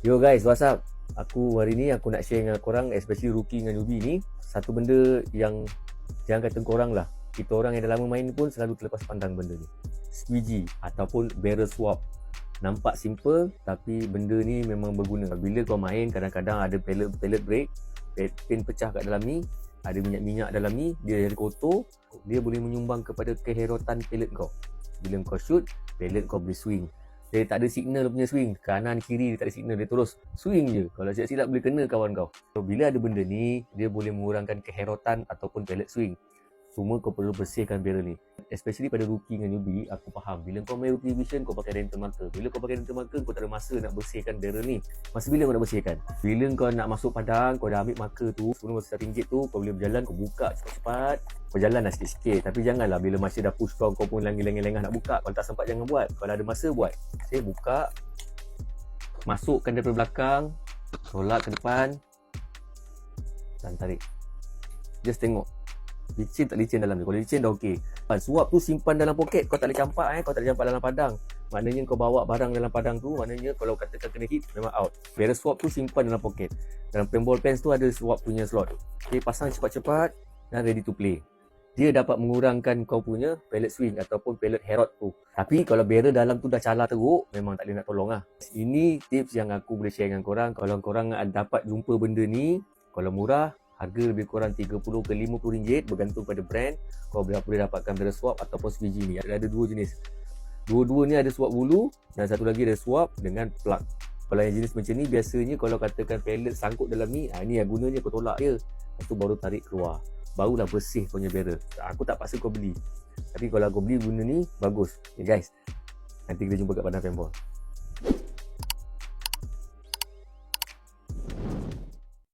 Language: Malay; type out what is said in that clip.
Yo guys, what's up? Hari ni aku nak share dengan korang, especially rookie dengan newbie ni, satu benda yang jangan kata korang lah, kita orang yang dah lama main pun selalu terlepas pandang benda ni. Squeegee ataupun barrel swap. Nampak simple tapi benda ni memang berguna. Bila kau main, kadang-kadang ada pellet break, pin pecah kat dalam ni, ada minyak-minyak dalam ni, dia jadi kotor, dia boleh menyumbang kepada keherotan pellet kau. Bila kau shoot, pellet kau boleh swing. Dia tak ada signal punya swing, kanan kiri dia tak ada signal, dia terus swing je. Kalau silap-silap boleh kena kawan kau. So, bila ada benda ni, dia boleh mengurangkan keherotan ataupun pellet swing. Cuma kau perlu bersihkan barrel ni. Especially pada rookie dengan newbie, aku faham. Bila kau main rookie division, kau pakai dental marker. Bila kau pakai dental marker, kau tak ada masa nak bersihkan barrel ni. Masa bila kau nak bersihkan? Bila kau nak masuk padang, kau dah ambil marker tu, sebelum masa RM1 tu, kau boleh berjalan, kau buka cepat-cepat. Kau jalan lah sikit-sikit. Tapi janganlah bila masa dah push kau pun lengah-lengah nak buka. Kalau tak sempat jangan buat. Kalau ada masa buat. Okay, buka. Masukkan daripada belakang. Tolak ke depan. Dan tarik. Just tengok. Licin tak licin dalam ni. Kalau licin dah okey. Suap tu simpan dalam poket. Kau tak boleh campak kau tak boleh campak dalam padang. Maknanya kau bawa barang dalam padang tu, maknanya kalau katakan kena hit, memang out. Barrel swap tu simpan dalam poket. Dalam paintball pens tu ada swap punya slot. Okay, pasang cepat-cepat dan ready to play. Dia dapat mengurangkan kau punya pellet swing ataupun pellet herot tu. Tapi kalau barrel dalam tu dah calar teruk, memang tak boleh nak tolong lah. Ini tips yang aku boleh share dengan korang. Kalau korang dapat jumpa benda ni, kalau murah, harga lebih kurang 30 ke 50 ringgit bergantung pada brand. Kau boleh dapatkan barrel swap ataupun squeegee ni. Ada dua jenis. Dua-dua ni ada swap bulu dan satu lagi ada swap dengan plug. Kalau yang jenis macam ni, biasanya kalau katakan pellet sangkut dalam ni, ni yang gunanya kau tolak dia. Lepas tu baru tarik keluar. Barulah bersih kau punya barrel. Aku tak paksa kau beli. Tapi kalau kau beli guna ni, bagus. Okay guys, nanti kita jumpa kat padang paintball.